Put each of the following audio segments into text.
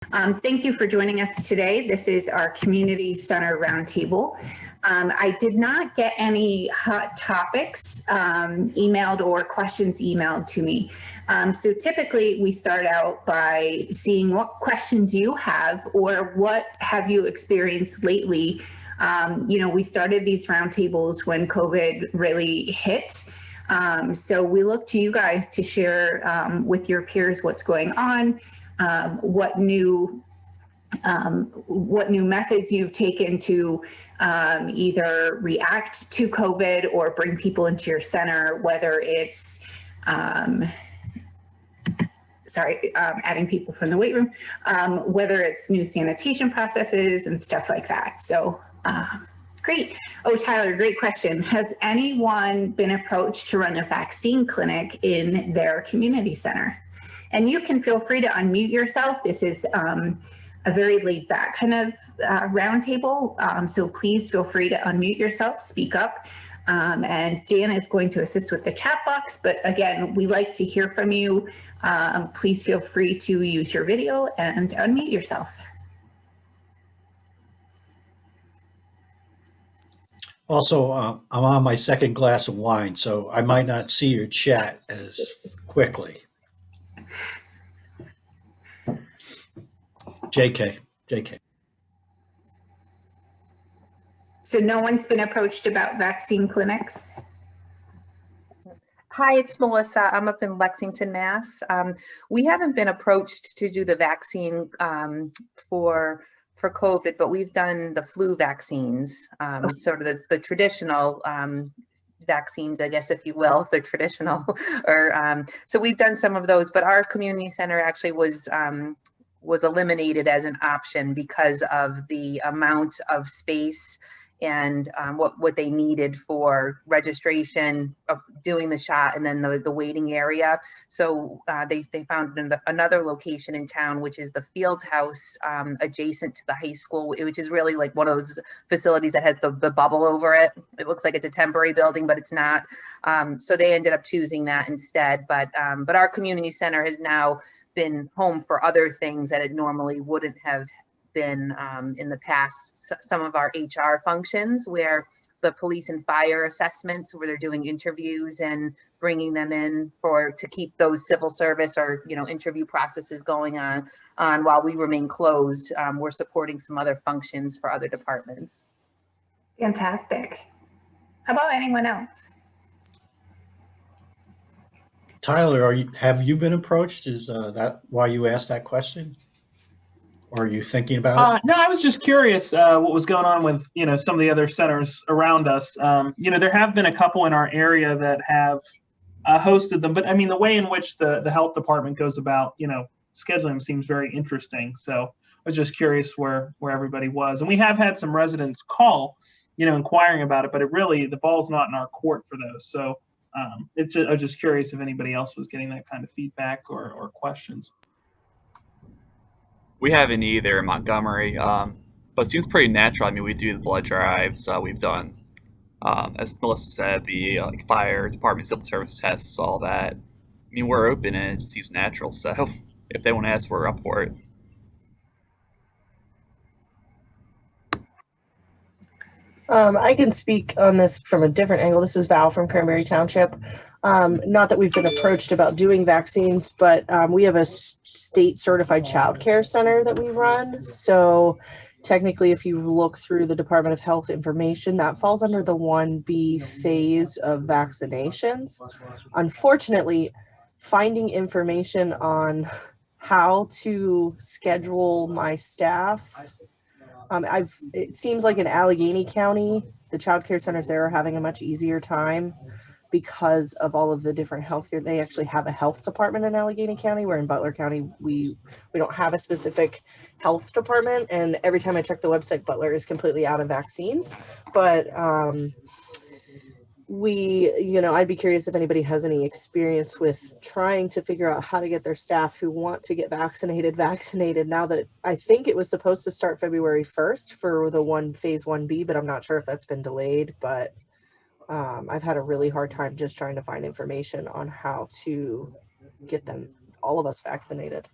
Thank you for joining us today. This is our Community Center Roundtable. I did not get any hot topics emailed or questions emailed to me. So typically we start out by seeing what questions you have or what have you experienced lately. We started these roundtables when COVID really hit. So we look to you guys to share with your peers what's going on, what new methods you've taken to either react to COVID or bring people into your center, whether it's adding people from the weight room, whether it's new sanitation processes and stuff like that. So great. Oh, Tyler, great question. Has anyone been approached to run a vaccine clinic in their community center? And you can feel free to unmute yourself. This is a very laid back kind of roundtable. So please feel free to unmute yourself, speak up. And Dan is going to assist with the chat box. But again, we like to hear from you. Please feel free to use your video and unmute yourself. Also, I'm on my second glass of wine, so I might not see your chat as quickly. JK. So no one's been approached about vaccine clinics? Hi, it's Melissa. I'm up in Lexington, Mass. We haven't been approached to do the vaccine for COVID, but we've done the flu vaccines, sort of the traditional vaccines, I guess, if you will, the traditional. So we've done some of those, but our community center actually was eliminated as an option because of the amount of space and what they needed for registration of doing the shot and then the waiting area. So they found another location in town, which is the field house adjacent to the high school, which is really like one of those facilities that has the bubble over it. It looks like it's a temporary building, but it's not. So they ended up choosing that instead. But our community center has now been home for other things that it normally wouldn't have been in the past. Some of our HR functions where the police and fire assessments, where they're doing interviews and bringing them in to keep those civil service or interview processes going on while we remain closed. We're supporting some other functions for other departments. Fantastic. How about anyone else? Tyler, have you been approached? Is that why you asked that question? Or are you thinking about it? No, I was just curious what was going on with some of the other centers around us. There have been a couple in our area that have hosted them, but I mean the way in which the health department goes about scheduling them seems very interesting. So I was just curious where everybody was, and we have had some residents call, inquiring about it, but the ball's not in our court for those. So I was just curious if anybody else was getting that kind of feedback or questions. We haven't either in Montgomery, but it seems pretty natural. I mean, we do the blood drives. We've done, as Melissa said, the fire department, civil service tests, all that. I mean, we're open and it seems natural. So if they want to ask, we're up for it. I can speak on this from a different angle. This is Val from Cranberry Township. Not that we've been approached about doing vaccines, but we have a state certified child care center that we run. So technically, if you look through the Department of Health information, that falls under the 1B phase of vaccinations. Unfortunately, finding information on how to schedule my staff, it seems like in Allegheny County, the child care centers there are having a much easier time because of all of the different healthcare. They actually have a health department in Allegheny County, where in Butler County, we don't have a specific health department. And every time I check the website, Butler is completely out of vaccines. But I'd be curious if anybody has any experience with trying to figure out how to get their staff who want to get vaccinated now that I think it was supposed to start February 1st for the phase 1B, but I'm not sure if that's been delayed. But I've had a really hard time just trying to find information on how to get all of us vaccinated.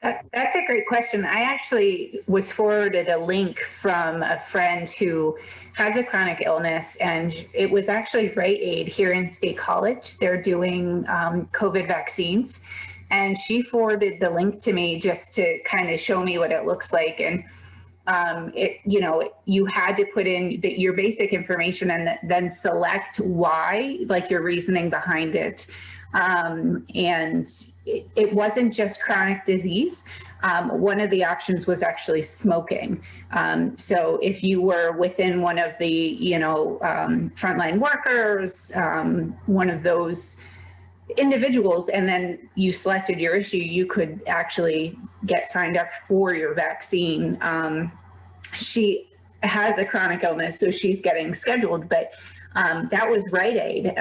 That's a great question. I actually was forwarded a link from a friend who has a chronic illness, and it was actually Rite Aid here in State College. They're doing COVID vaccines, and she forwarded the link to me just to kind of show me what it looks like. And you had to put in your basic information and then select why, like your reasoning behind it. And it wasn't just chronic disease. One of the options was actually smoking. So if you were within one of the, frontline workers, one of those individuals, and then you selected your issue, you could actually get signed up for your vaccine. She has a chronic illness, so she's getting scheduled, but that was Rite Aid,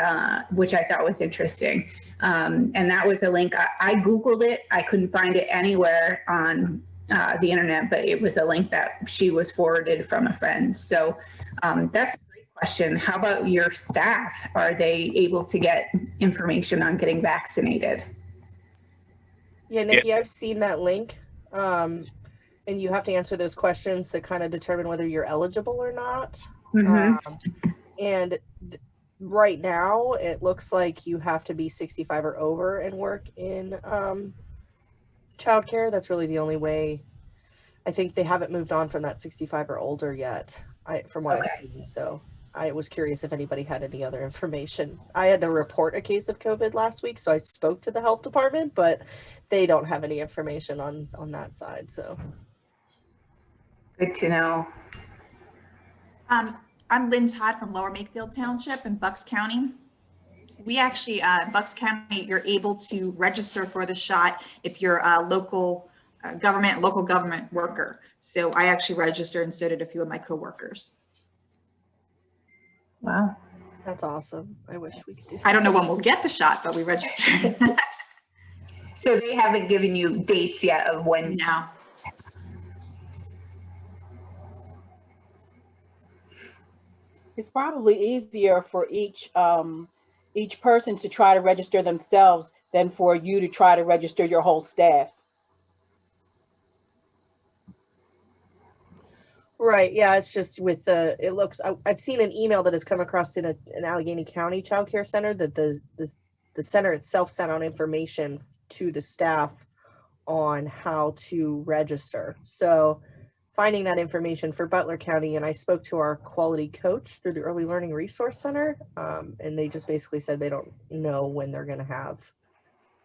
which I thought was interesting. And that was a link. I Googled it. I couldn't find it anywhere on the internet, but it was a link that she was forwarded from a friend. So that's a great question. How about your staff? Are they able to get information on getting vaccinated? Yeah, Nikki, I've seen that link. And you have to answer those questions to kind of determine whether you're eligible or not. And right now, it looks like you have to be 65 or over and work in childcare. That's really the only way. I think they haven't moved on from that 65 or older yet, from what I've seen. So I was curious if anybody had any other information. I had to report a case of COVID last week, so I spoke to the health department, but they don't have any information on that side. So good to know. I'm Lynn Todd from Lower Makefield Township in Bucks County. We actually, in Bucks County, you're able to register for the shot if you're a local government worker. So I actually registered, and so did a few of my coworkers. Wow. that's awesome. I wish we could do something. I don't know when we'll get the shot, but we registered. So they haven't given you dates yet of when? No. It's probably easier for each person to try to register themselves than for you to try to register your whole staff. Right. Yeah. It's just with it looks, I've seen an email that has come across in an Allegheny County child care center that the center itself sent out information to the staff on how to register. So finding that information for Butler County, and I spoke to our quality coach through the Early Learning Resource Center, and they just basically said they don't know when they're going to have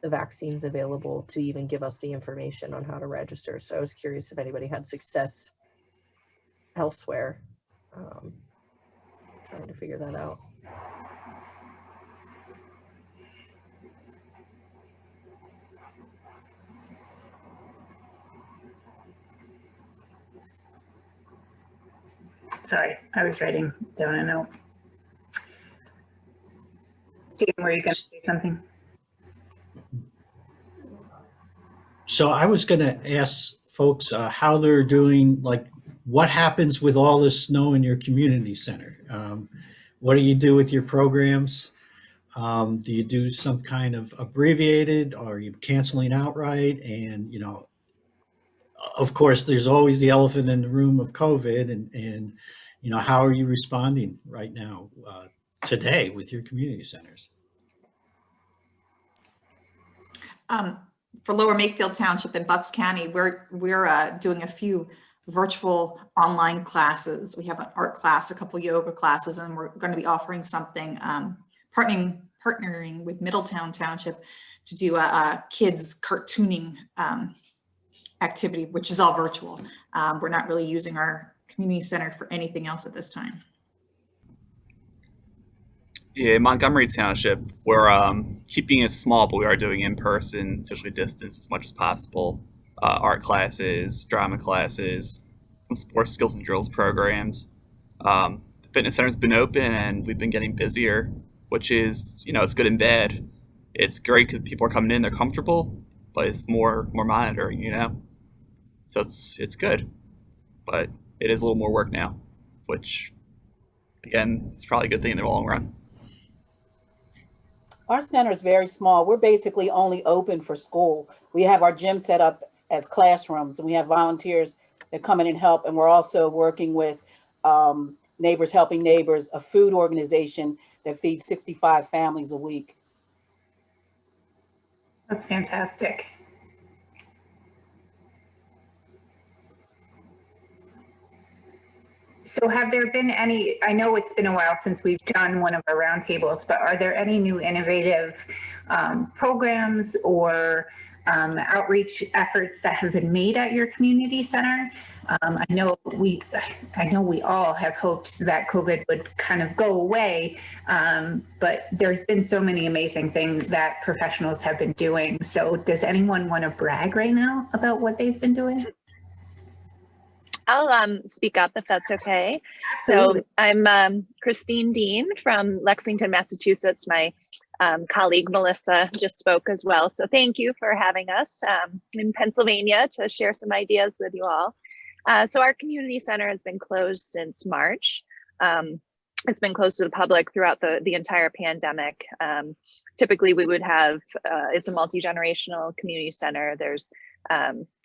the vaccines available to even give us the information on how to register. So I was curious if anybody had success elsewhere, trying to figure that out. Sorry, I was writing down a note. Dan, were you going to say something? So I was going to ask folks how they're doing, like what happens with all this snow in your community center? What do you do with your programs? Do you do some kind of abbreviated, or are you canceling outright? And, you know, of course, there's always the elephant in the room of COVID, and you know, how are you responding right now today with your community centers? For Lower Makefield Township in Bucks County, we're doing a few virtual online classes. We have an art class, a couple yoga classes, and we're going to be offering something, partnering with Middletown Township to do a kids cartooning activity, which is all virtual. We're not really using our community center for anything else at this time. Yeah, in Montgomery Township, we're keeping it small, but we are doing in-person, socially distanced as much as possible. Art classes, drama classes, some sports skills and drills programs. The fitness center's been open and we've been getting busier, which is, you know, it's good and bad. It's great because people are coming in, they're comfortable, but it's more monitoring, you know? So it's good, but it is a little more work now, which, again, it's probably a good thing in the long run. Our center is very small. We're basically only open for school. We have our gym set up as classrooms. And we have volunteers that come in and help. And we're also working with Neighbors Helping Neighbors, a food organization that feeds 65 families a week. That's fantastic. So have there been any, I know it's been a while since we've done one of our roundtables, but are there any new innovative programs or outreach efforts that have been made at your community center? I know we all have hoped that COVID would kind of go away, but there's been so many amazing things that professionals have been doing. So does anyone want to brag right now about what they've been doing? I'll speak up if that's okay. Absolutely. So I'm Christine Dean from Lexington, Massachusetts. My colleague Melissa just spoke as well. So thank you for having us in Pennsylvania to share some ideas with you all. So our community center has been closed since March. It's been closed to the public throughout the entire pandemic. Typically we would have, it's a multi-generational community center. There's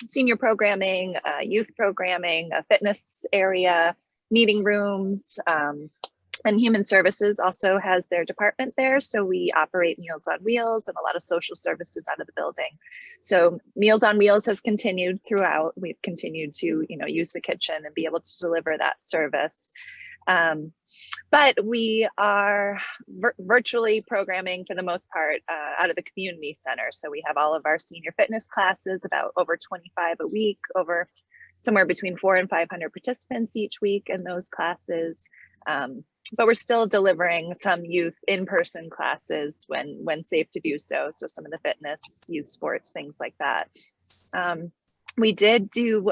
senior programming, youth programming, a fitness area, meeting rooms, and Human Services also has their department there. So we operate Meals on Wheels and a lot of social services out of the building. So Meals on Wheels has continued throughout. We've continued to, use the kitchen and be able to deliver that service. But we are virtually programming for the most part out of the community center. So we have all of our senior fitness classes, about over 25 a week, over somewhere between 400 and 500 participants each week in those classes. But we're still delivering some youth in-person classes when safe to do so. So some of the fitness, youth sports, things like that. We did do,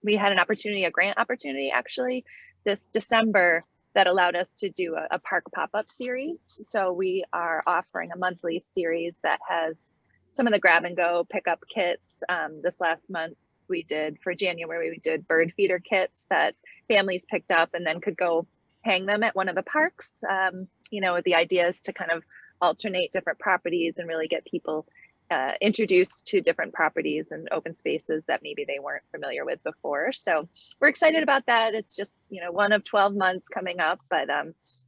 we had an opportunity, a grant opportunity actually, this December that allowed us to do a park pop-up series. So we are offering a monthly series that has some of the grab and go pickup kits. This last month we did, for January, we did bird feeder kits that families picked up and then could go hang them at one of the parks. The idea is to kind of alternate different properties and really get people introduced to different properties and open spaces that maybe they weren't familiar with before. So we're excited about that. It's just, one of 12 months coming up, but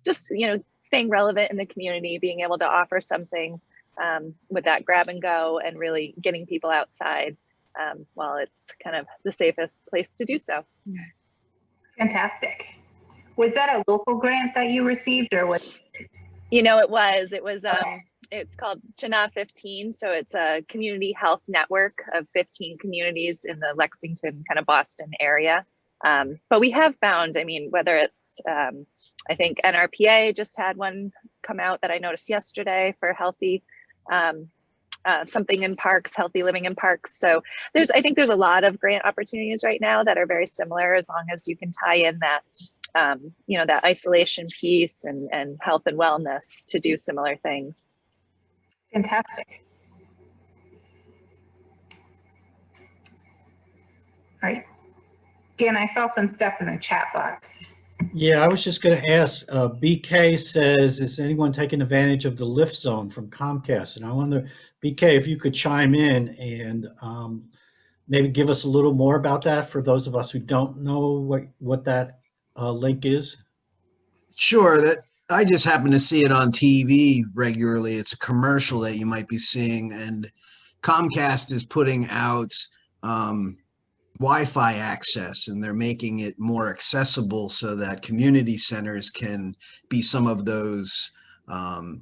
just, staying relevant in the community, being able to offer something with that grab and go and really getting people outside while it's kind of the safest place to do so. Fantastic. Was that a local grant that you received or what? It was, it's called China 15. So it's a community health network of 15 communities in the Lexington, kind of Boston area. But we have found, whether it's, I think NRPA just had one come out that I noticed yesterday for healthy, something in parks, healthy living in parks. So I think there's a lot of grant opportunities right now that are very similar, as long as you can tie in that, that isolation piece and health and wellness to do similar things. Fantastic. All right. Dan, I saw some stuff in the chat box. Yeah, I was just going to ask, BK says, is anyone taking advantage of the lift zone from Comcast? And I wonder, BK, if you could chime in and maybe give us a little more about that for those of us who don't know what that link is. Sure, that I just happen to see it on TV regularly. It's a commercial that you might be seeing, and Comcast is putting out Wi-Fi access, and they're making it more accessible so that community centers can be some of those, I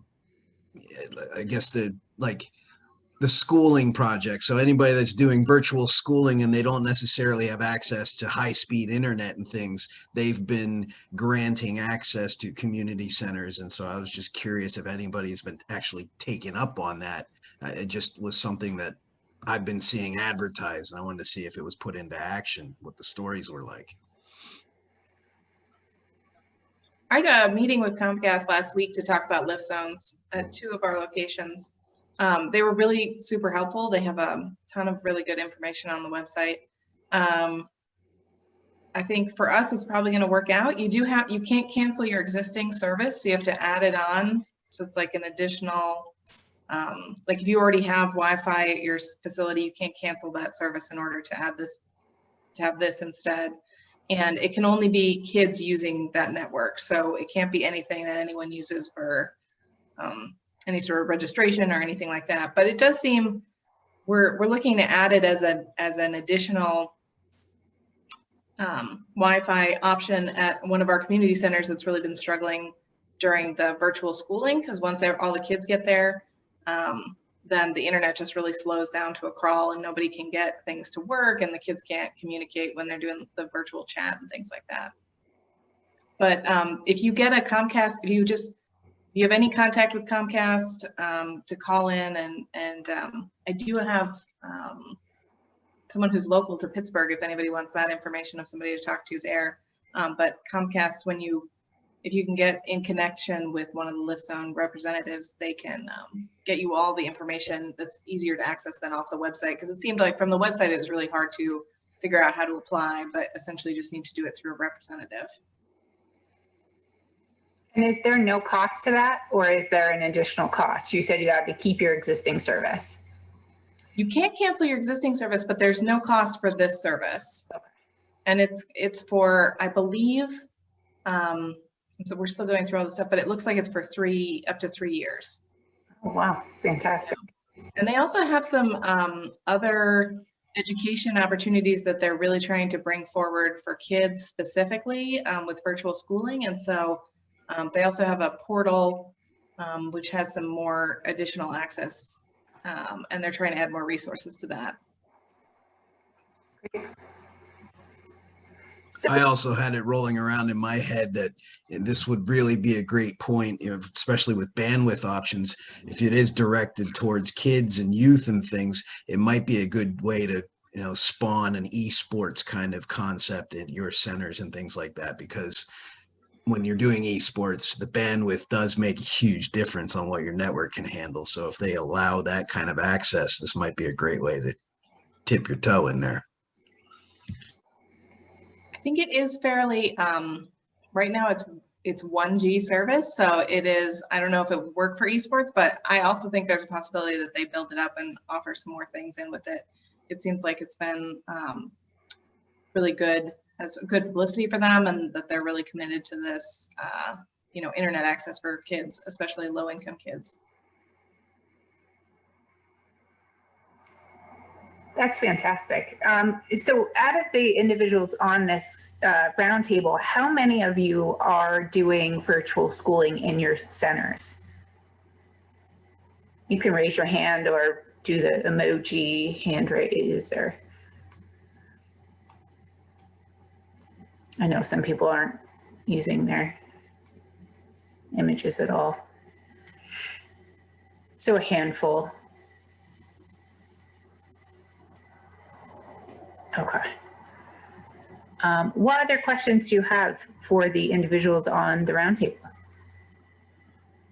guess the schooling project. So anybody that's doing virtual schooling and they don't necessarily have access to high-speed internet and things, they've been granting access to community centers. And so I was just curious if anybody's been actually taken up on that. It just was something that I've been seeing advertised, and I wanted to see if it was put into action, what the stories were like. I had a meeting with Comcast last week to talk about lift zones at 2 of our locations. They were really super helpful. They have a ton of really good information on the website. I think for us, it's probably going to work out. You can't cancel your existing service, so you have to add it on. So it's like an additional Like if you already have Wi-Fi at your facility, you can't cancel that service in order to add this, to have this instead. And it can only be kids using that network. So it can't be anything that anyone uses for any sort of registration or anything like that. But it does seem we're looking to add it as an additional Wi-Fi option at one of our community centers that's really been struggling during the virtual schooling, because once all the kids get there, then the internet just really slows down to a crawl and nobody can get things to work and the kids can't communicate when they're doing the virtual chat and things like that. But if you get a Comcast, if you have any contact with Comcast, to call in, and I do have someone who's local to Pittsburgh if anybody wants that information of somebody to talk to there. But Comcast, if you can get in connection with one of the lift zone representatives, they can get you all the information that's easier to access than off the website. Because it seemed like from the website, it was really hard to figure out how to apply, but essentially just need to do it through a representative. And is there no cost to that, or is there an additional cost? You said you have to keep your existing service. You can't cancel your existing service, but there's no cost for this service. Okay. And it's for, I believe, so we're still going through all this stuff, but it looks like it's for up to 3 years. Oh, wow, fantastic. And they also have some other education opportunities that they're really trying to bring forward for kids specifically with virtual schooling. And so they also have a portal which has some more additional access, and they're trying to add more resources to that. I also had it rolling around in my head that this would really be a great point, especially with bandwidth options. If it is directed towards kids and youth and things, it might be a good way to, spawn an esports kind of concept at your centers and things like that. Because when you're doing esports, the bandwidth does make a huge difference on what your network can handle. So if they allow that kind of access, this might be a great way to tip your toe in there. I think it is fairly, right now it's 1G service. So it is, I don't know if it would work for esports, but I also think there's a possibility that they build it up and offer some more things in with it. It seems like it's been really good, has good publicity for them, and that they're really committed to this, internet access for kids, especially low income kids. That's fantastic. So out of the individuals on this roundtable, how many of you are doing virtual schooling in your centers? You can raise your hand or do the emoji hand raise, or I know some people aren't using their images at all. So a handful. Okay. What other questions do you have for the individuals on the roundtable?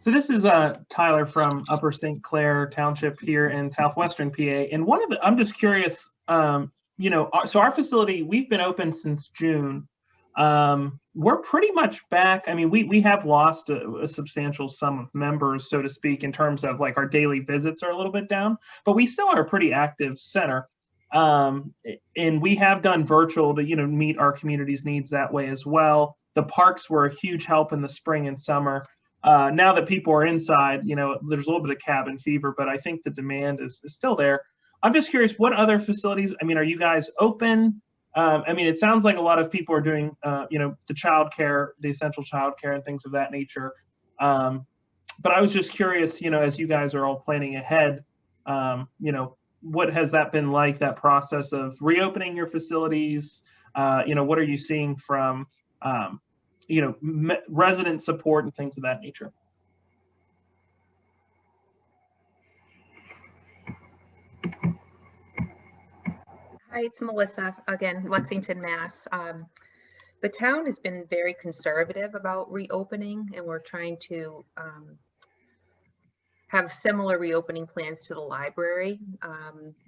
So this is Tyler from Upper St. Clair Township here in southwestern PA. And I'm just curious, so our facility, we've been open since June. We're pretty much back. I mean, we have lost a substantial sum of members, so to speak, in terms of like our daily visits are a little bit down, but we still are a pretty active center. And we have done virtual to, meet our community's needs that way as well. The parks were a huge help in the spring and summer. Now that people are inside, there's a little bit of cabin fever, but I think the demand is still there. I'm just curious, what other facilities, are you guys open? It sounds like a lot of people are doing, the childcare, the essential childcare and things of that nature. But I was just curious, as you guys are all planning ahead, what has that been like, that process of reopening your facilities? What are you seeing from, resident support and things of that nature? Hi, it's Melissa again, Lexington, Mass. The town has been very conservative about reopening, and we're trying to have similar reopening plans to the library.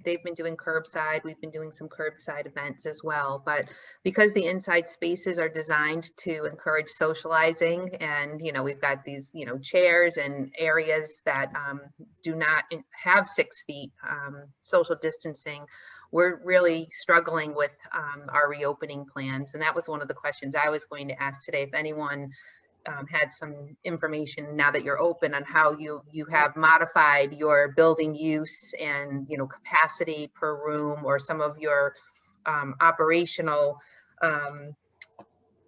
They've been doing curbside. We've been doing some curbside events as well. But because the inside spaces are designed to encourage socializing, and we've got these chairs and areas that do not have 6 feet social distancing, we're really struggling with our reopening plans. And that was one of the questions I was going to ask today, if anyone had some information now that you're open on how you have modified your building use and capacity per room, or some of your operational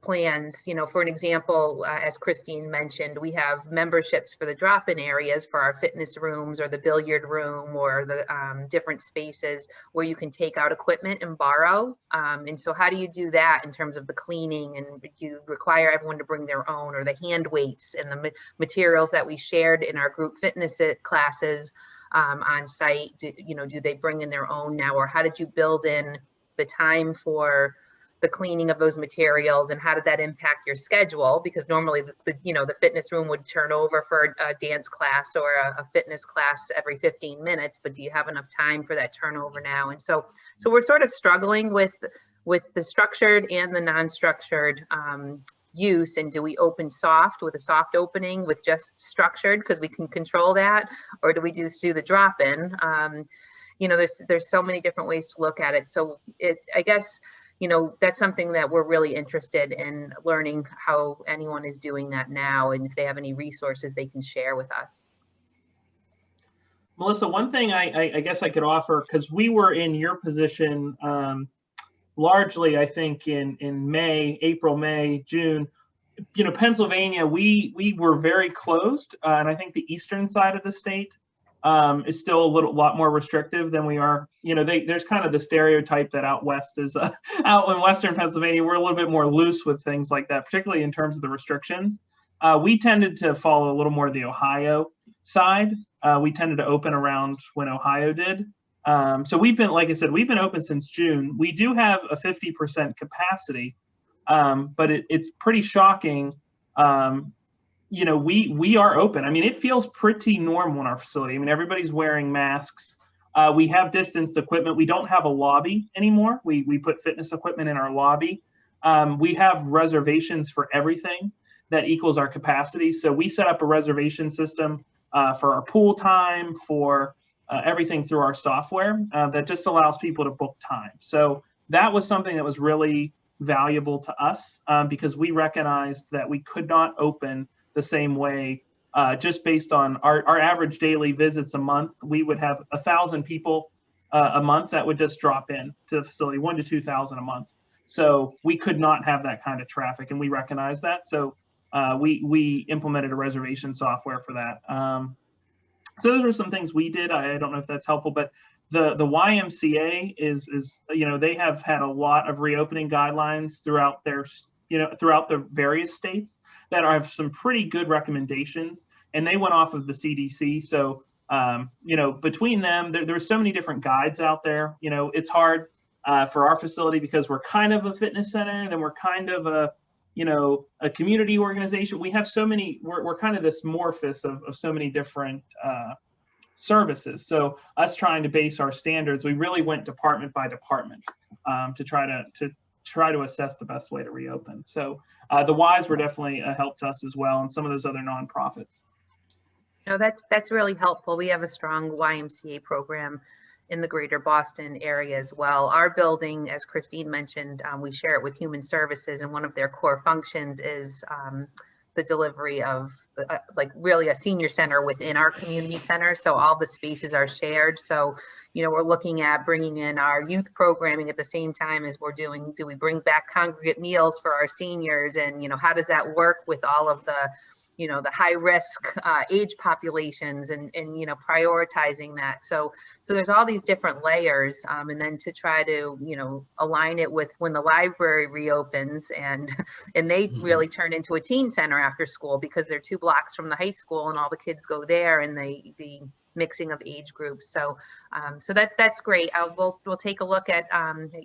plans. For an example, as Christine mentioned, we have memberships for the drop-in areas for our fitness rooms, or the billiard room, or the different spaces where you can take out equipment and borrow. And so how do you do that in terms of the cleaning, and do you require everyone to bring their own, or the hand weights and the materials that we shared in our group fitness classes on site? Do they bring in their own now, or how did you build in the time for the cleaning of those materials, and how did that impact your schedule? Because normally the fitness room would turn over for a dance class or a fitness class every 15 minutes, but do you have enough time for that turnover now? And so we're sort of struggling with the structured and the non-structured use. And do we open soft with a soft opening with just structured because we can control that, or do we just do the drop-in? There's so many different ways to look at it. So I guess that's something that we're really interested in learning, how anyone is doing that now, and if they have any resources they can share with us. Melissa, one thing I guess I could offer, because we were in your position largely, I think, in April, May, June. Pennsylvania, we were very closed, and I think the eastern side of the state is still a lot more restrictive than we are. There's kind of the stereotype that out west is out in Western Pennsylvania, we're a little bit more loose with things like that, particularly in terms of the restrictions. We tended to follow a little more the Ohio side. We tended to open around when Ohio did. So we've been, like I said, we've been open since June. We do have a 50% capacity, but it's pretty shocking. We are open. I mean, it feels pretty normal in our facility. I mean, everybody's wearing masks. We have distanced equipment. We don't have a lobby anymore. We put fitness equipment in our lobby. We have reservations for everything that equals our capacity. So we set up a reservation system for our pool time, for everything through our software that just allows people to book time. So that was something that was really valuable to us because we recognized that we could not open the same way just based on our average daily visits a month. We would have 1,000 people a month that would just drop in to the facility, 1,000 to 2,000 a month. So we could not have that kind of traffic, and we recognize that. So we implemented a reservation software for that. So those are some things we did. I don't know if that's helpful, but the YMCA is they have had a lot of reopening guidelines throughout the various states that have some pretty good recommendations, and they went off of the CDC. So, between them, there's so many different guides out there. It's hard for our facility because we're kind of a fitness center, and then we're kind of a community organization. We have so many, we're kind of this morphous of so many different services. So us trying to base our standards, we really went department by department to try to assess the best way to reopen. So the Ys were definitely a help to us as well, and some of those other nonprofits. No, that's really helpful. We have a strong YMCA program in the greater Boston area as well. Our building, as Christine mentioned, we share it with Human Services, and one of their core functions is the delivery of really a senior center within our community center. So all the spaces are shared. So, we're looking at bringing in our youth programming at the same time as we're doing, do we bring back congregate meals for our seniors? And, how does that work with all of the, the high risk age populations and prioritizing that. So there's all these different layers, and then to try to, align it with when the library reopens and they really turn into a teen center after school because they're 2 blocks from the high school and all the kids go there, and the mixing of age groups. So that's great. We'll take a look at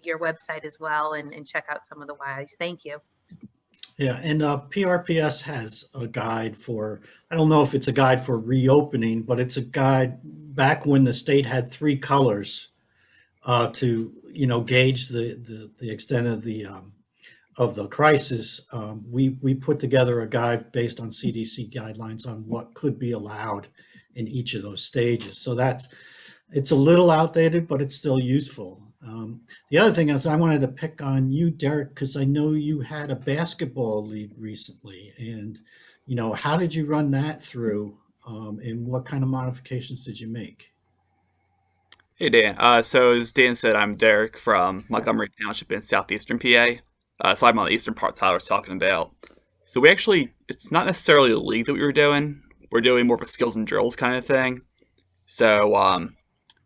your website as well and check out some of the Ys. Thank you. Yeah, and PRPS has a guide for, I don't know if it's a guide for reopening, but it's a guide back when the state had three colors to, gauge the extent of the crisis. We put together a guide based on CDC guidelines on what could be allowed in each of those stages. So it's a little outdated, but it's still useful. The other thing is I wanted to pick on you, Derek, because I know you had a basketball league recently. And, how did you run that through? And what kind of modifications did you make? Hey Dan. So as Dan said, I'm Derek from Montgomery Township in southeastern PA. So I'm on the eastern part Tyler was talking about. So it's not necessarily a league that we were doing. We're doing more of a skills and drills kind of thing. So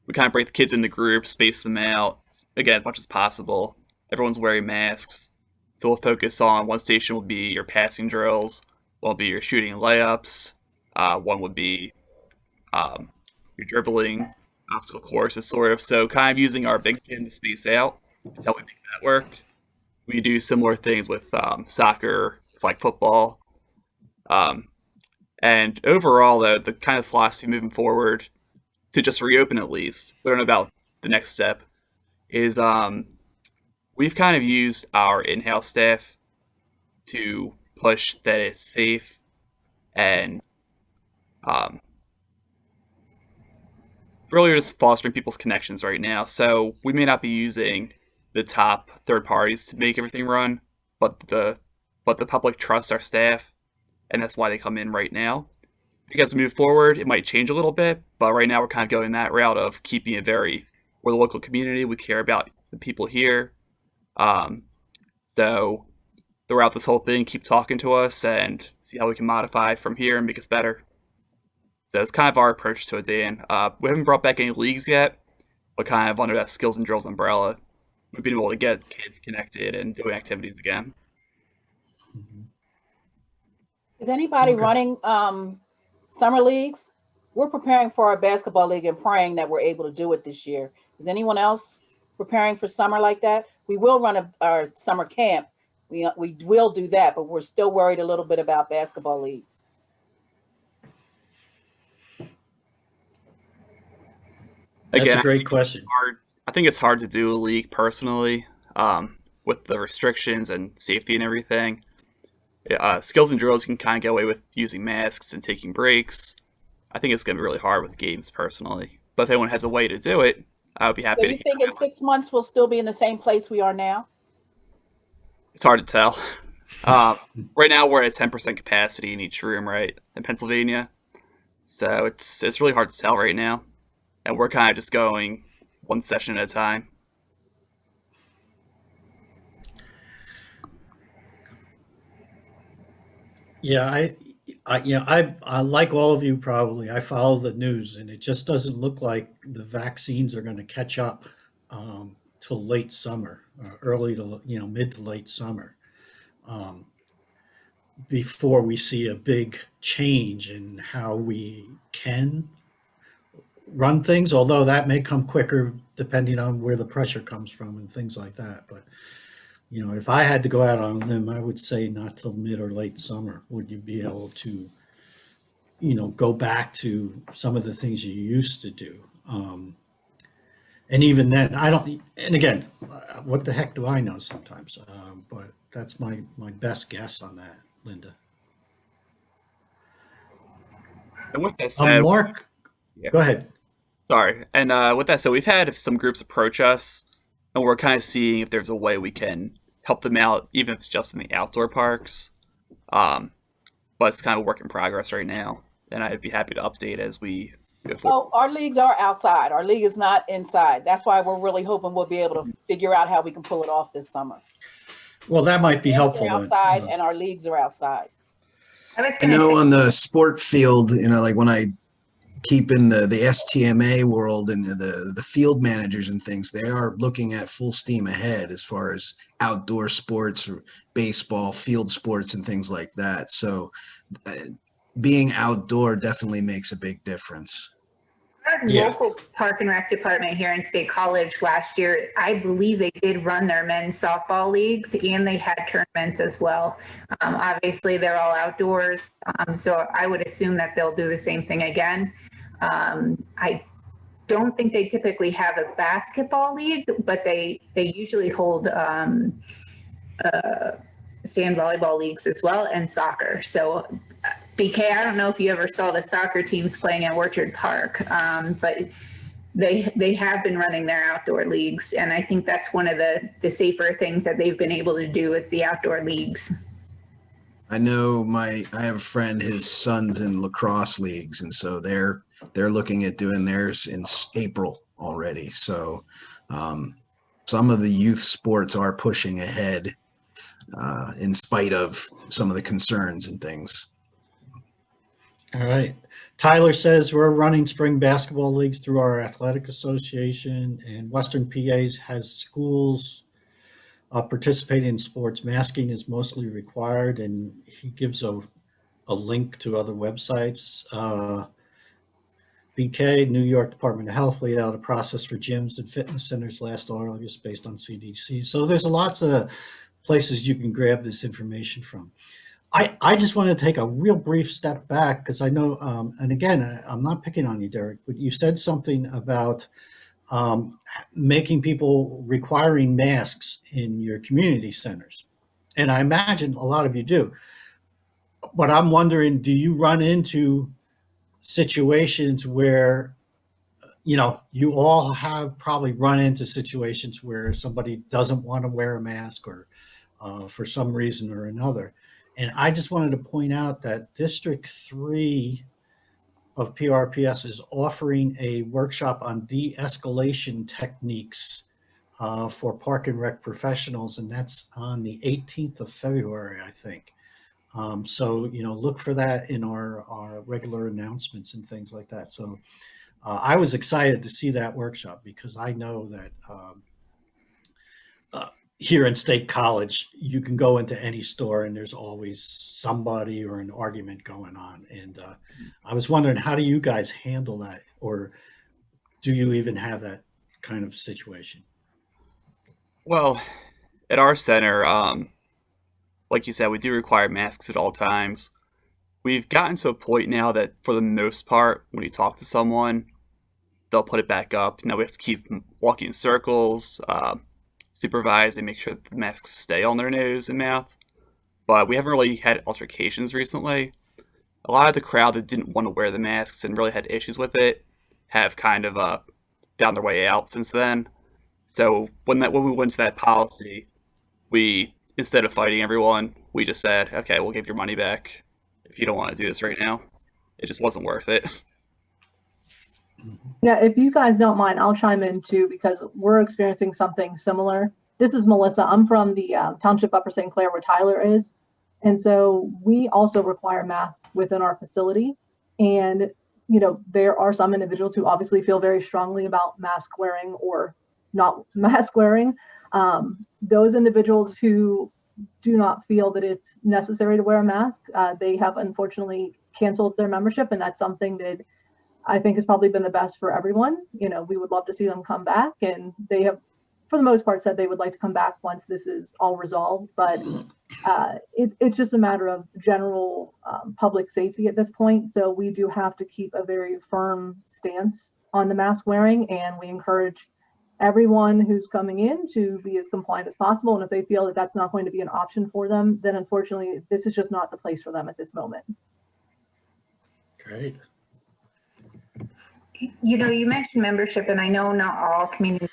we kind of break the kids into groups, space them out, again, as much as possible. Everyone's wearing masks. So we'll focus on one station will be your passing drills, one will be your shooting and layups, one would be your dribbling, obstacle courses, sort of. So kind of using our big gym to space out. That's how we make that work. We do similar things with soccer, flag football. And overall, though, the kind of philosophy moving forward, to just reopen at least, learn about the next step, is we've kind of used our in-house staff to push that it's safe and really just fostering people's connections right now. So we may not be using the top third parties to make everything run, but the public trusts our staff, and that's why they come in right now. As we move forward, it might change a little bit, but right now we're kind of going that route of keeping it we're the local community, we care about the people here. So throughout this whole thing, keep talking to us and see how we can modify from here and make us better. So it's kind of our approach to it, Dan. We haven't brought back any leagues yet, but kind of under that skills and drills umbrella, we've been able to get kids connected and doing activities again. Is anybody running summer leagues? We're preparing for our basketball league and praying that we're able to do it this year. Is anyone else preparing for summer like that? We will run our summer camp. We will do that, but we're still worried a little bit about basketball leagues. That's a great question. I think it's hard to do a league personally with the restrictions and safety and everything. Skills and drills you can kind of get away with using masks and taking breaks. I think it's going to be really hard with games personally. But if anyone has a way to do it, I would be happy. So you think in 6 months we'll still be in the same place we are now? It's hard to tell. Right now we're at 10% capacity in each room, right, in Pennsylvania. So it's really hard to tell right now. And we're kind of just going one session at a time. Yeah, I like all of you probably. I follow the news, and it just doesn't look like the vaccines are going to catch up till late summer, early to mid to late summer, before we see a big change in how we can run things. Although that may come quicker depending on where the pressure comes from and things like that. But if I had to go out on a limb, I would say not till mid or late summer would you be able to, go back to some of the things you used to do. And even then, and again, what the heck do I know sometimes? But that's my best guess on that, Linda. And with that said, Mark, yeah. Go ahead. Sorry. And with that said, we've had some groups approach us, and we're kind of seeing if there's a way we can help them out, even if it's just in the outdoor parks. But it's kind of a work in progress right now, and I'd be happy to update as we go forward. Oh, our leagues are outside. Our league is not inside. That's why we're really hoping we'll be able to figure out how we can pull it off this summer. Well, that might be helpful. We're outside, and our leagues are outside. I know on the sport field, like when I keep in the STMA world and the field managers and things, they are looking at full steam ahead as far as outdoor sports, or baseball, field sports, and things like that. So being outdoor definitely makes a big difference. Our Yeah. local park and rec department here in State College last year, I believe they did run their men's softball leagues and they had tournaments as well. Obviously, they're all outdoors, so I would assume that they'll do the same thing again. I don't think they typically have a basketball league, but they usually hold sand volleyball leagues as well, and soccer. So BK, I don't know if you ever saw the soccer teams playing at Orchard Park, but they have been running their outdoor leagues, and I think that's one of the safer things that they've been able to do with the outdoor leagues. I know I have a friend, his son's in lacrosse leagues, and so they're looking at doing theirs in April already. So some of the youth sports are pushing ahead in spite of some of the concerns and things. All right. Tyler says we're running spring basketball leagues through our athletic association, and Western PAs has schools participating in sports. Masking is mostly required, and he gives a link to other websites. BK, New York Department of Health laid out a process for gyms and fitness centers last August based on CDC. So there's lots of places you can grab this information from. I just want to take a real brief step back because I know, and again, I'm not picking on you, Derek, but you said something about making people requiring masks in your community centers. And I imagine a lot of you do. But I'm wondering, do you run into situations where, you all have probably run into situations where somebody doesn't want to wear a mask or for some reason or another. And I just wanted to point out that District 3 of PRPS is offering a workshop on de-escalation techniques for park and rec professionals, and that's on the 18th of February, I think. So, look for that in our regular announcements and things like that. So I was excited to see that workshop because I know that here in State College, you can go into any store and there's always somebody or an argument going on. And I was wondering, how do you guys handle that? Or do you even have that kind of situation? Well, at our center, like you said, we do require masks at all times. We've gotten to a point now that for the most part, when you talk to someone, they'll put it back up. Now we have to keep walking in circles, supervise and make sure that the masks stay on their nose and mouth. But we haven't really had altercations recently. A lot of the crowd that didn't want to wear the masks and really had issues with it have kind of found their way out since then. So when we went to that policy, we, instead of fighting everyone, we just said, okay, we'll give your money back if you don't want to do this right now. It just wasn't worth it. Yeah, if you guys don't mind, I'll chime in too, because we're experiencing something similar. This is Melissa. I'm from the Township Upper St. Clair where Tyler is. And so we also require masks within our facility. And, there are some individuals who obviously feel very strongly about mask wearing or not mask wearing. Those individuals who do not feel that it's necessary to wear a mask, they have unfortunately canceled their membership. And that's something that I think has probably been the best for everyone. We would love to see them come back, and they have, for the most part, said they would like to come back once this is all resolved. But it's just a matter of general public safety at this point. So we do have to keep a very firm stance on the mask wearing, and we encourage everyone who's coming in to be as compliant as possible. And if they feel that that's not going to be an option for them, then unfortunately, this is just not the place for them at this moment. Great. You mentioned membership, and I know not all community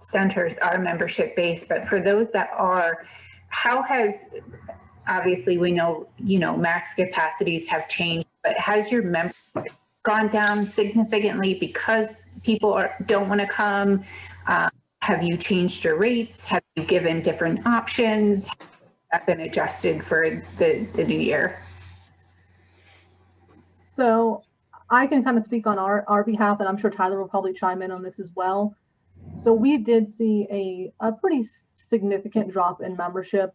centers are membership based, but for those that are, how has, obviously we know, max capacities have changed, but has your membership gone down significantly because people don't want to come? Have you changed your rates? Have you given different options? Have that been adjusted for the new year? So I can kind of speak on our behalf, and I'm sure Tyler will probably chime in on this as well. So we did see a pretty significant drop in membership.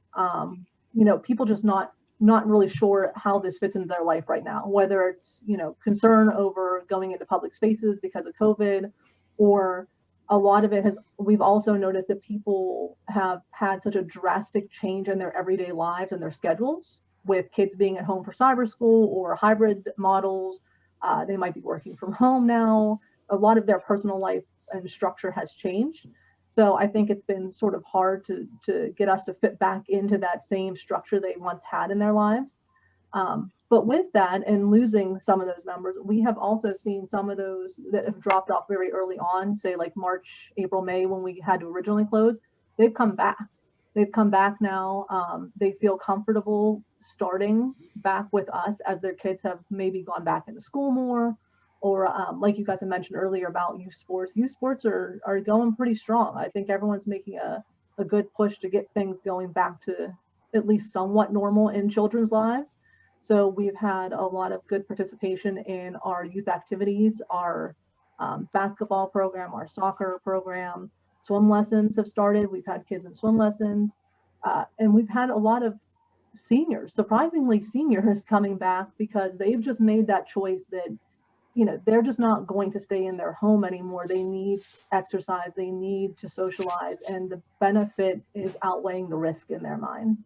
People just not not really sure how this fits into their life right now, whether it's, concern over going into public spaces because of COVID, or a lot of it we've also noticed that people have had such a drastic change in their everyday lives and their schedules, with kids being at home for cyber school or hybrid models. They might be working from home now. A lot of their personal life and structure has changed. So I think it's been sort of hard to get us to fit back into that same structure they once had in their lives. But with that and losing some of those members, we have also seen some of those that have dropped off very early on, say like March, April, May, when we had to originally close. They've come back. They've come back now. They feel comfortable starting back with us as their kids have maybe gone back into school more, or like you guys had mentioned earlier about youth sports. Youth sports are going pretty strong. I think everyone's making a good push to get things going back to at least somewhat normal in children's lives. So we've had a lot of good participation in our youth activities, our basketball program, our soccer program. Swim lessons have started. We've had kids in swim lessons. And we've had a lot of seniors, surprisingly seniors, coming back because they've just made that choice that, they're just not going to stay in their home anymore. They need exercise, they need to socialize, and the benefit is outweighing the risk in their mind.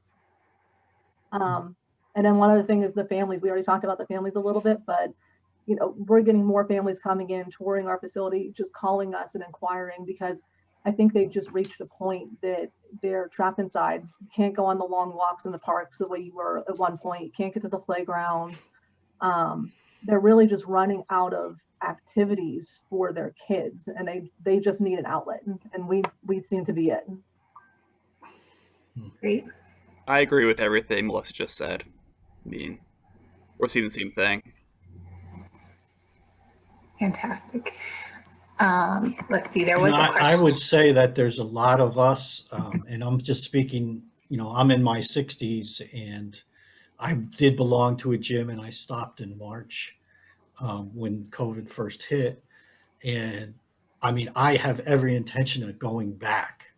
And then one other thing is the families. We already talked about the families a little bit, but we're getting more families coming in, touring our facility, just calling us and inquiring, because I think they've just reached a point that they're trapped inside. You can't go on the long walks in the parks the way you were at one point. You can't get to the playground. They're really just running out of activities for their kids, and they just need an outlet, and we seem to be it. Great. I agree with everything Melissa just said. I mean, we're seeing the same thing. Fantastic. Let's see, there was a question. I would say that there's a lot of us, and I'm just speaking, I'm in my 60s, and I did belong to a gym, and I stopped in March when COVID first hit. And I mean, I have every intention of going back,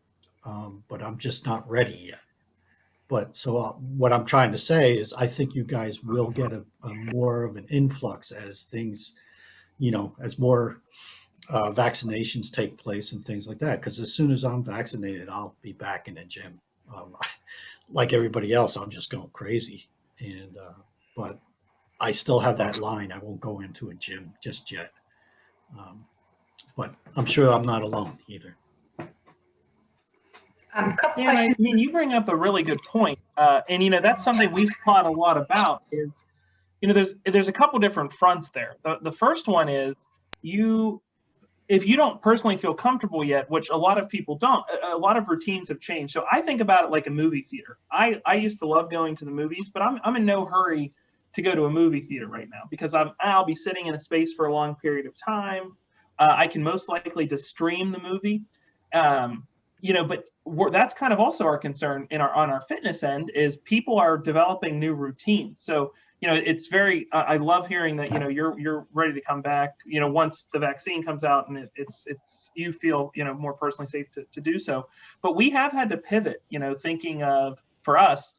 but I'm just not ready yet. But so what I'm trying to say is I think you guys will get a more of an influx as things, as more vaccinations take place and things like that. Because as soon as I'm vaccinated, I'll be back in the gym. Like everybody else, I'm just going crazy. And but I still have that line. I won't go into a gym just yet. But I'm sure I'm not alone either. Couple I mean, you bring up a really good point. And, that's something we've thought a lot about is, there's a couple different fronts there. The first one is if you don't personally feel comfortable yet, which a lot of people don't, a lot of routines have changed. So I think about it like a movie theater. I used to love going to the movies, but I'm in no hurry to go to a movie theater right now because I'll be sitting in a space for a long period of time. I can most likely just stream the movie. But that's kind of also our concern on our fitness end is people are developing new routines. So, it's very, I love hearing that, you're ready to come back, once the vaccine comes out and it's you feel, more personally safe to do so. But we have had to pivot, thinking of, for us,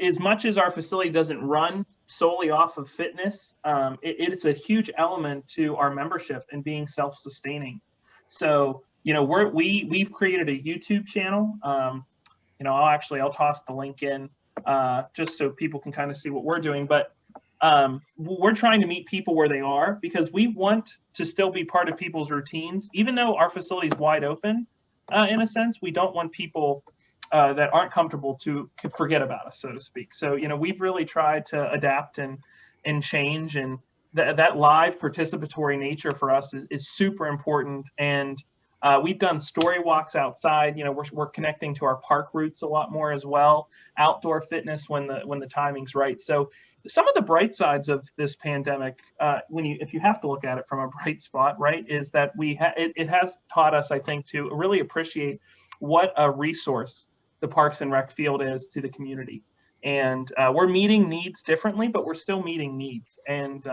as much as our facility doesn't run solely off of fitness, it's a huge element to our membership and being self-sustaining. So, we've created a YouTube channel. I'll toss the link in just so people can kind of see what we're doing. But we're trying to meet people where they are because we want to still be part of people's routines, even though our facility is wide open. In a sense, we don't want people that aren't comfortable to forget about us, so to speak. So, we've really tried to adapt and change, and that live participatory nature for us is super important. And we've done story walks outside. We're connecting to our park routes a lot more as well. Outdoor fitness when the timing's right. So some of the bright sides of this pandemic, if you have to look at it from a bright spot, right, is that it has taught us, I think, to really appreciate what a resource the Parks and Rec field is to the community. And we're meeting needs differently, but we're still meeting needs. And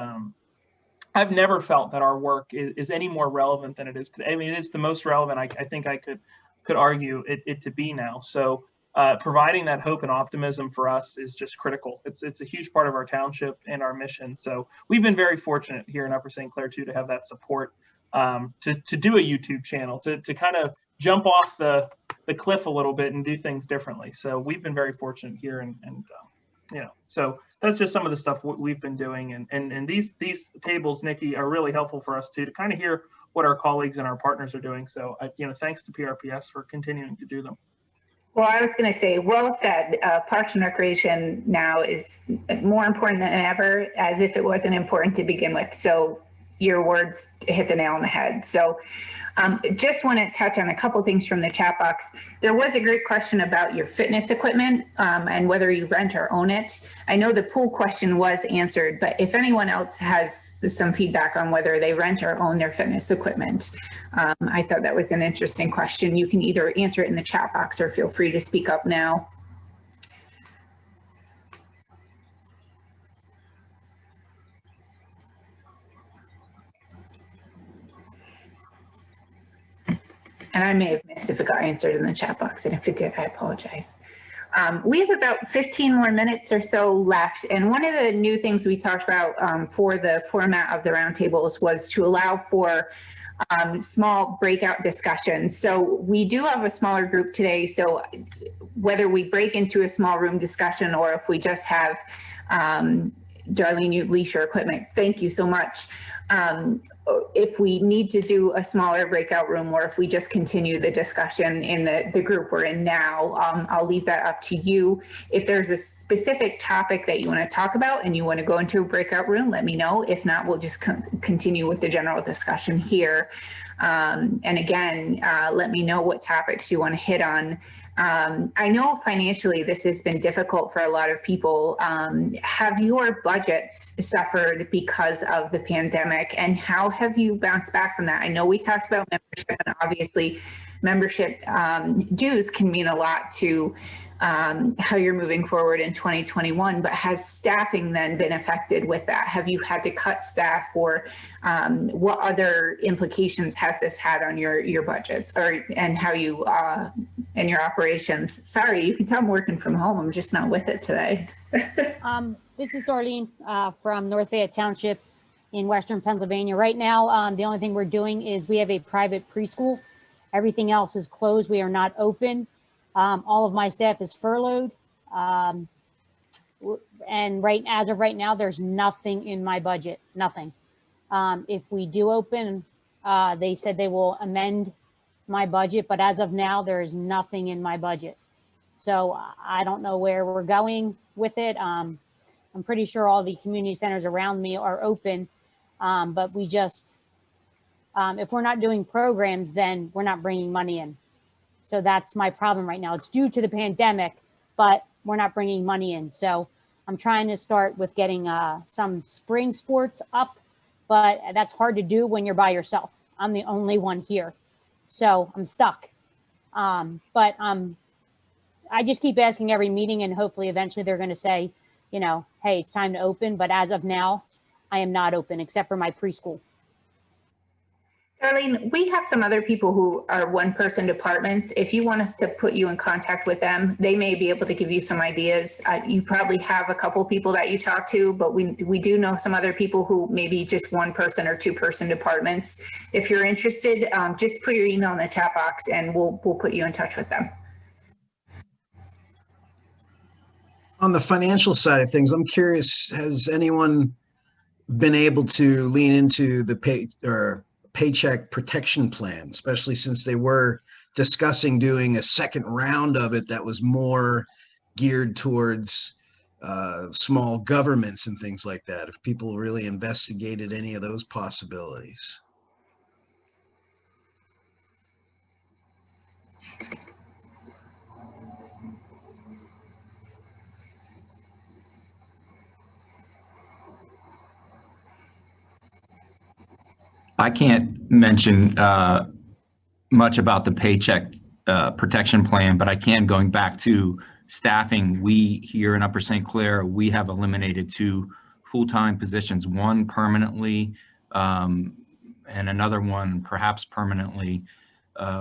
I've never felt that our work is any more relevant than it is today. I mean, it is the most relevant I think I could argue it to be now. So providing that hope and optimism for us is just critical. It's a huge part of our township and our mission. So we've been very fortunate here in Upper St. Clair too to have that support, to do a YouTube channel, to kind of jump off the cliff a little bit and do things differently. So we've been very fortunate here, and you know, so that's just some of the stuff we've been doing, and these tables, Nikki, are really helpful for us too, to kind of hear what our colleagues and our partners are doing. So you know, thanks to PRPS for continuing to do them. Well, I was going to say, well said. Parks and Recreation now is more important than ever, as if it wasn't important to begin with. So your words hit the nail on the head. So just want to touch on a couple things from the chat box. There was a great question about your fitness equipment and whether you rent or own it. I know the pool question was answered, but if anyone else has some feedback on whether they rent or own their fitness equipment, I thought that was an interesting question. You can either answer it in the chat box or feel free to speak up now. And I may have missed if it got answered in the chat box, and if it did, I apologize. We have about 15 more minutes or so left, and one of the new things we talked about for the format of the roundtables was to allow for small breakout discussions. So we do have a smaller group today, so whether we break into a small room discussion or if we just have Darlene, you lease your equipment, thank you so much. If we need to do a smaller breakout room, or if we just continue the discussion in the group we're in now, I'll leave that up to you. If there's a specific topic that you want to talk about and you want to go into a breakout room, let me know. If not, we'll just continue with the general discussion here. And again, let me know what topics you want to hit on. I know financially this has been difficult for a lot of people. Have your budgets suffered because of the pandemic, and how have you bounced back from that? I know we talked about membership, and obviously membership dues can mean a lot to how you're moving forward in 2021, but has staffing then been affected with that? Have you had to cut staff, or what other implications has this had on your budgets and how you and your operations? Sorry, you can tell I'm working from home. I'm just not with it today. This is Darlene from North Fayette Township in Western Pennsylvania. Right now, the only thing we're doing is we have a private preschool. Everything else is closed. We are not open. All of my staff is furloughed. And as of right now, there's nothing in my budget, nothing. If we do open, they said they will amend my budget, but as of now, there is nothing in my budget. So I don't know where we're going with it. I'm pretty sure all the community centers around me are open, but we just, if we're not doing programs, then we're not bringing money in. So that's my problem right now. It's due to the pandemic, but we're not bringing money in. So I'm trying to start with getting some spring sports up, but that's hard to do when you're by yourself. I'm the only one here. So I'm stuck. But I just keep asking every meeting, and hopefully eventually they're going to say, you know, hey, it's time to open. But as of now, I am not open except for my preschool. Darlene, we have some other people who are one-person departments. If you want us to put you in contact with them, they may be able to give you some ideas. You probably have a couple people that you talk to, but we do know some other people who maybe just one-person or two-person departments. If you're interested, just put your email in the chat box and we'll put you in touch with them. On the financial side of things, I'm curious, has anyone been able to lean into the paycheck protection plan, especially since they were discussing doing a second round of it that was more geared towards small governments and things like that? If people really investigated any of those possibilities. I can't mention much about the paycheck protection plan, but I can, going back to staffing, we here in Upper St. Clair, we have eliminated 2 full-time positions, one permanently and another one perhaps permanently,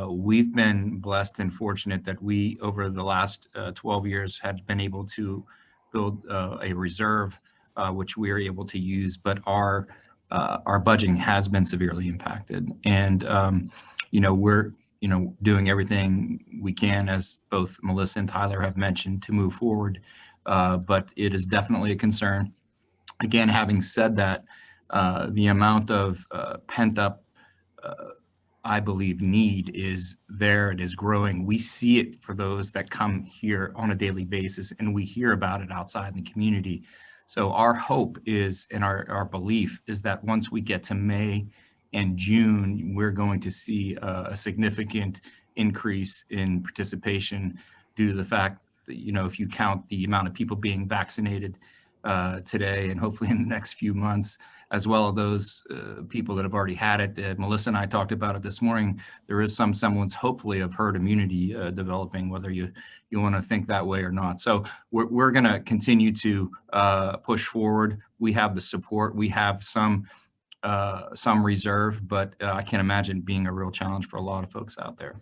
we've been blessed and fortunate that we, over the last 12 years, had been able to build a reserve, which we are able to use, but our budgeting has been severely impacted. And, we're, doing everything we can, as both Melissa and Tyler have mentioned, to move forward. But it is definitely a concern. Again, having said that, the amount of pent up, I believe, need is there. It is growing. We see it for those that come here on a daily basis, and we hear about it outside in the community. So our hope is, and our belief is, that once we get to May and June, we're going to see a significant increase in participation due to the fact that, if you count the amount of people being vaccinated today and hopefully in the next few months, as well as those people that have already had it. Melissa and I talked about it this morning. There is some semblance, hopefully, of herd immunity developing, whether you want to think that way or not. So we're going to continue to push forward. We have the support. We have some reserve, but I can't imagine being a real challenge for a lot of folks out there.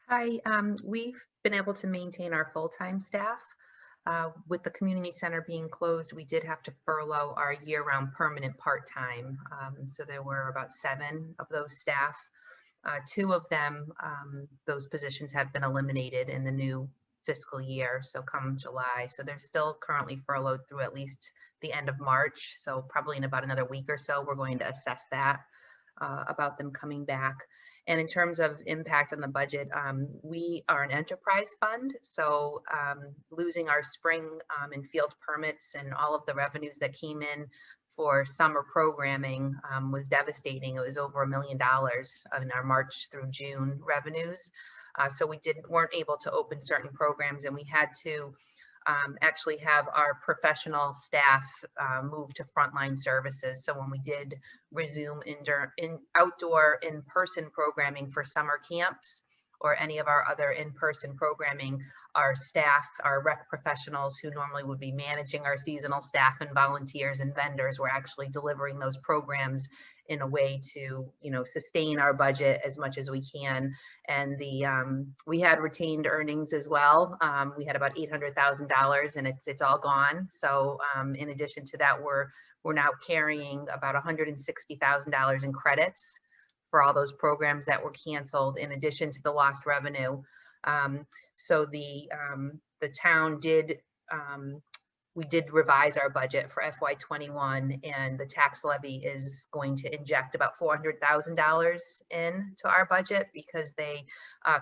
Hi, we've been able to maintain our full-time staff. With the community center being closed, we did have to furlough our year-round permanent part-time. So there were about 7 of those staff. 2 of them, those positions have been eliminated in the new fiscal year, so come July. So they're still currently furloughed through at least the end of March. So probably in about another week or so, we're going to assess that about them coming back. And in terms of impact on the budget, we are an enterprise fund. So losing our spring and field permits and all of the revenues that came in for summer programming was devastating. It was over $1 million in our March through June revenues. So we weren't able to open certain programs, and we had to actually have our professional staff move to frontline services. So when we did resume outdoor in-person programming for summer camps or any of our other in-person programming, our staff, our rec professionals who normally would be managing our seasonal staff and volunteers and vendors were actually delivering those programs in a way to, sustain our budget as much as we can. And we had retained earnings as well. We had about $800,000, and it's all gone. So in addition to that, we're now carrying about $160,000 in credits for all those programs that were canceled, in addition to the lost revenue. So the town did, we did revise our budget for FY21, and the tax levy is going to inject about $400,000 into our budget because they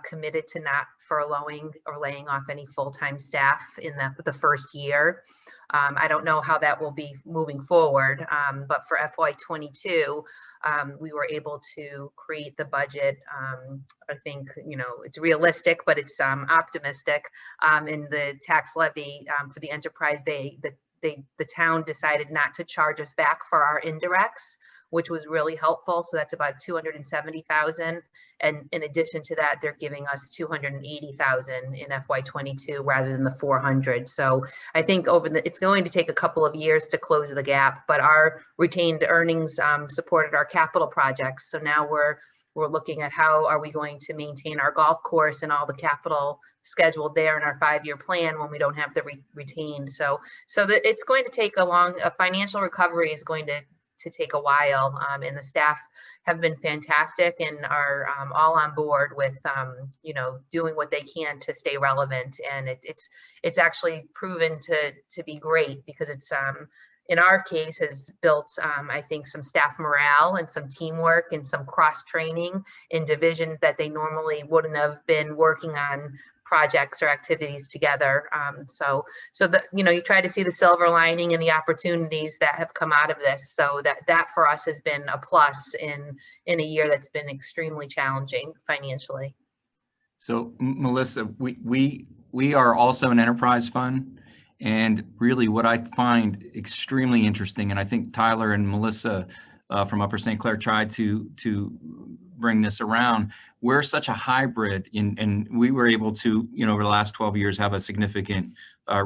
committed to not furloughing or laying off any full-time staff in the first year. I don't know how that will be moving forward, but for FY22, we were able to create the budget. I think, it's realistic, but it's optimistic. In the tax levy for the enterprise, the town decided not to charge us back for our indirects, which was really helpful. So that's about $270,000. And in addition to that, they're giving us $280,000 in FY22 rather than the $400,000. So I think it's going to take a couple of years to close the gap, but our retained earnings supported our capital projects. So now we're looking at how are we going to maintain our golf course and all the capital scheduled there in our 5-year plan when we don't have the retained. So that it's going to take a financial recovery is going to take a while, and the staff have been fantastic and are all on board with doing what they can to stay relevant. And it's actually proven to be great because it's in our case has built I think some staff morale and some teamwork and some cross training in divisions that they normally wouldn't have been working on projects or activities together. So that, you try to see the silver lining and the opportunities that have come out of this. So that for us has been a plus in a year that's been extremely challenging financially. So Melissa, we are also an enterprise fund. And really what I find extremely interesting, and I think Tyler and Melissa from Upper St. Clair tried to bring this around, we're such a hybrid and we were able to, over the last 12 years, have a significant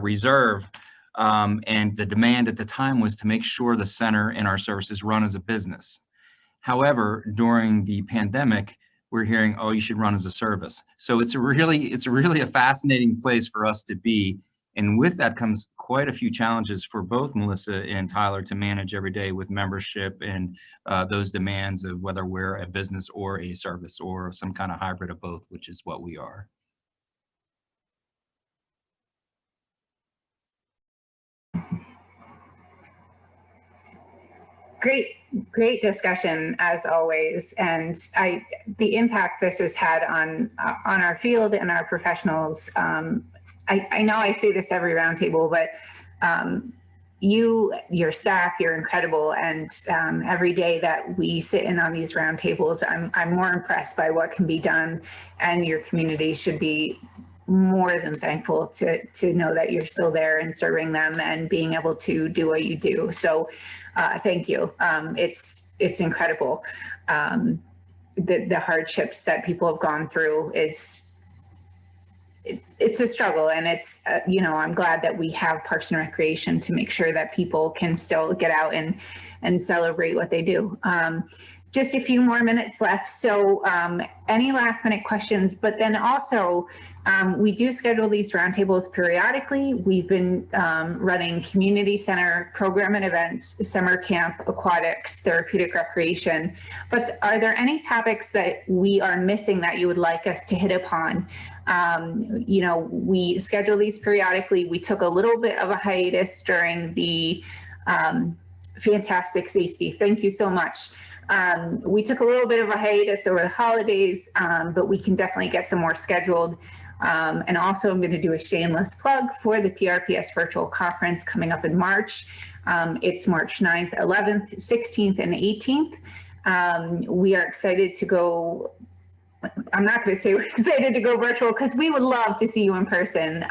reserve. And the demand at the time was to make sure the center and our services run as a business. However, during the pandemic, we're hearing, oh, you should run as a service. So it's really a fascinating place for us to be. And with that comes quite a few challenges for both Melissa and Tyler to manage every day with membership and those demands of whether we're a business or a service or some kind of hybrid of both, which is what we are. Great discussion as always, and the impact this has had on our field and our professionals. I know I say this every roundtable, but your staff, you're incredible, and every day that we sit in on these roundtables, I'm more impressed by what can be done, and your community should be more than thankful to know that you're still there and serving them and being able to do what you do. So thank you. It's incredible. The hardships that people have gone through it's a struggle, and it's I'm glad that we have Parks and Recreation to make sure that people can still get out and celebrate what they do. Just a few more minutes left. So any last minute questions, but then also we do schedule these roundtables periodically. We've been running community center program and events, summer camp, aquatics, therapeutic recreation. But are there any topics that we are missing that you would like us to hit upon? We schedule these periodically. We took a little bit of a hiatus during the fantastic Stacey. Thank you so much. We took a little bit of a hiatus over the holidays, but we can definitely get some more scheduled. And also I'm going to do a shameless plug for the PRPS virtual conference coming up in March. It's March 9th, 11th, 16th, and 18th. We are excited to go. I'm not going to say we're excited to go virtual because we would love to see you in person,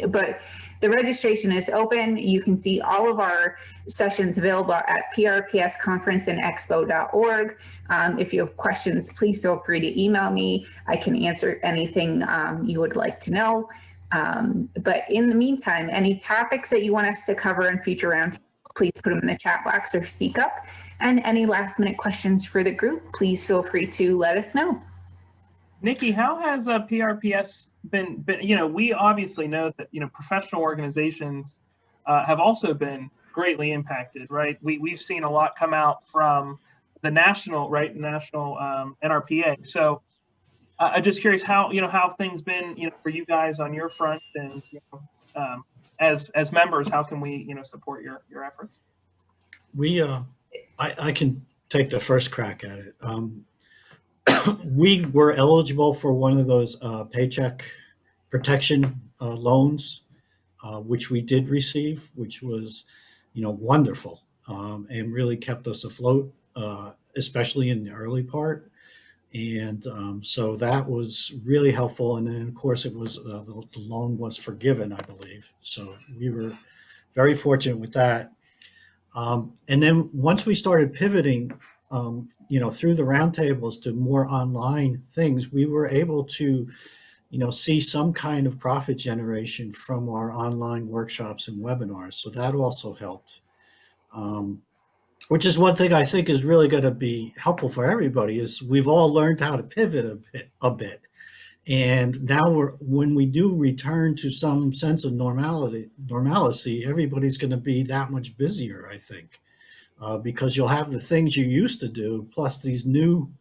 but the registration is open. You can see all of our sessions available at prpsconferenceandexpo.org. If you have questions, please feel free to email me. I can answer anything you would like to know. But in the meantime, any topics that you want us to cover in future rounds, please put them in the chat box or speak up. And any last minute questions for the group, please feel free to let us know. Nikki, how has PRPS been, we obviously know that, professional organizations have also been greatly impacted, right? We've seen a lot come out from the national NRPA. So I'm just curious how things been, for you guys on your front, and, as members, how can we, support your efforts? I can take the first crack at it. We were eligible for one of those paycheck protection loans, which we did receive, which was, wonderful, and really kept us afloat, especially in the early part. And so that was really helpful. And then, of course, it was the loan was forgiven, I believe. So we were very fortunate with that. And then once we started pivoting, through the roundtables to more online things, we were able to, see some kind of profit generation from our online workshops and webinars. So that also helped, which is one thing I think is really going to be helpful for everybody. Is we've all learned how to pivot a bit. And now when we do return to some sense of normalcy, everybody's going to be that much busier, I think. Because you'll have the things you used to do, plus these new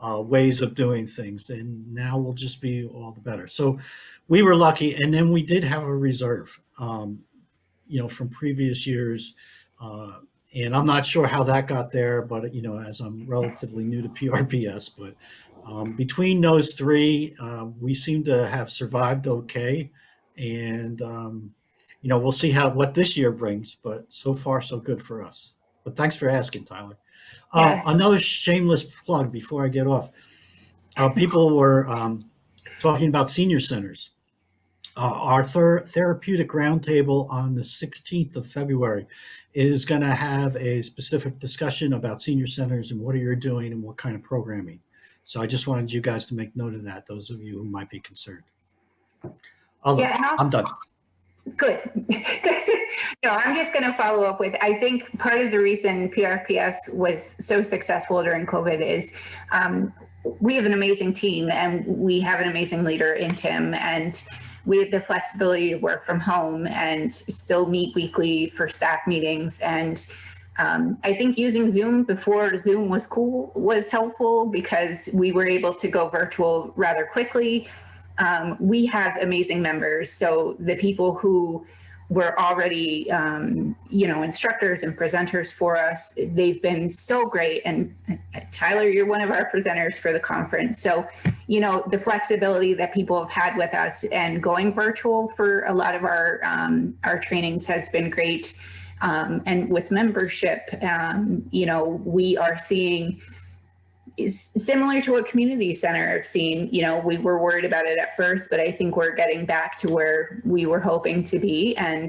ways of doing things, and now will just be all the better. So we were lucky, and then we did have a reserve, from previous years, and I'm not sure how that got there, but as I'm relatively new to PRPS, but between those three, we seem to have survived okay, and we'll see what this year brings, but so far so good for us. But thanks for asking, Tyler. Another shameless plug before I get off. People were talking about senior centers. Our therapeutic roundtable on the 16th of February is going to have a specific discussion about senior centers and what are you doing and what kind of programming. So I just wanted you guys to make note of that, those of you who might be concerned. I'm done. Good. No, I'm just going to follow up with, I think part of the reason PRPS was so successful during COVID is we have an amazing team and we have an amazing leader in Tim, and we have the flexibility to work from home and still meet weekly for staff meetings. And I think using Zoom before Zoom was cool was helpful because we were able to go virtual rather quickly. We have amazing members. So the people who were already, instructors and presenters for us, they've been so great. And Tyler, you're one of our presenters for the conference. So, the flexibility that people have had with us and going virtual for a lot of our trainings has been great. And with membership, we are seeing is similar to what community center have seen. We were worried about it at first, but I think we're getting back to where we were hoping to be. And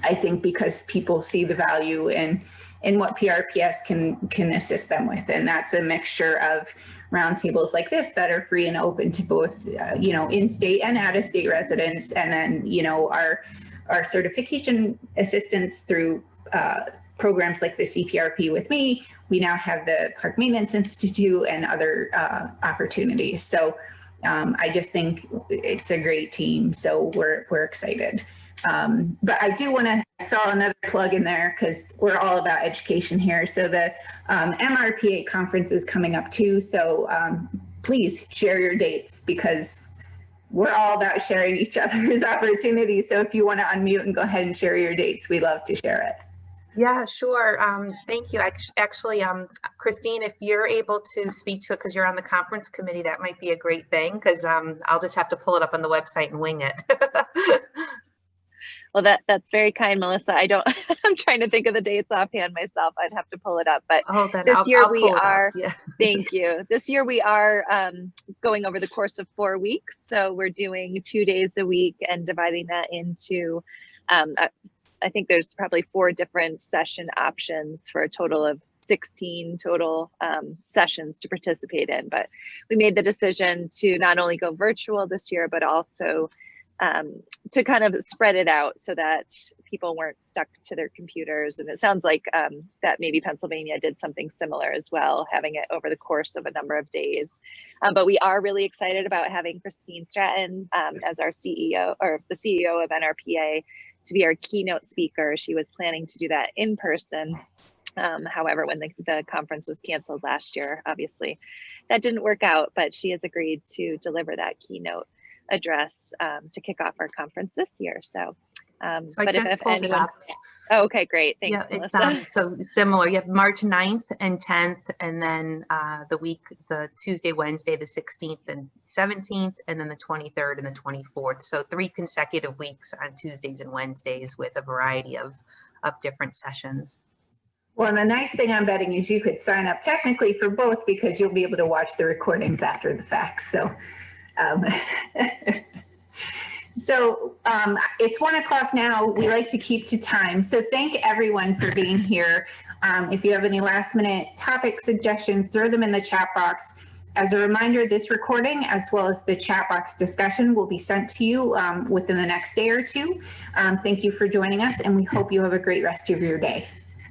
I think because people see the value in what PRPS can assist them with. And that's a mixture of roundtables like this that are free and open to both, in-state and out-of-state residents. And then, our certification assistance through programs like the CPRP with me. We now have the Park Maintenance Institute and other opportunities. So I just think it's a great team. So we're excited. But I do want to saw another plug in there because we're all about education here. So the Mrpa Conference is coming up too. So please share your dates because we're all about sharing each other's opportunities. So if you want to unmute and go ahead and share your dates, we'd love to share it. Yeah, sure. Thank you. Actually, Christine, if you're able to speak to it because you're on the conference committee, that might be a great thing because I'll just have to pull it up on the website and wing it. Well, that's very kind, Melissa. I'm trying to think of the dates offhand myself. I'd have to pull it up, but this year we are, thank you. This year we are going over the course of 4 weeks. So we're doing 2 days a week and dividing that into, I think there's probably 4 different session options for a total of 16 total sessions to participate in. But we made the decision to not only go virtual this year, but also to kind of spread it out so that people weren't stuck to their computers. And it sounds like that maybe Pennsylvania did something similar as well, having it over the course of a number of days. But we are really excited about having Christine Stratton as our CEO, or the CEO of NRPA, to be our keynote speaker. She was planning to do that in person. However, when the conference was canceled last year, obviously that didn't work out, but she has agreed to deliver that keynote address to kick off our conference this year. So, but if anyone, okay, great. Thanks. Yeah, it's so similar. You have March 9th and 10th, and then the Tuesday, Wednesday, the 16th and 17th, and then the 23rd and the 24th. So 3 consecutive weeks on Tuesdays and Wednesdays with a variety of different sessions. Well, and the nice thing I'm betting is you could sign up technically for both because you'll be able to watch the recordings after the fact. So. It's 1 o'clock now. We like to keep to time. So thank everyone for being here. If you have any last minute topic suggestions, throw them in the chat box. As a reminder, this recording, as well as the chat box discussion, will be sent to you within the next day or two. Thank you for joining us, and we hope you have a great rest of your day.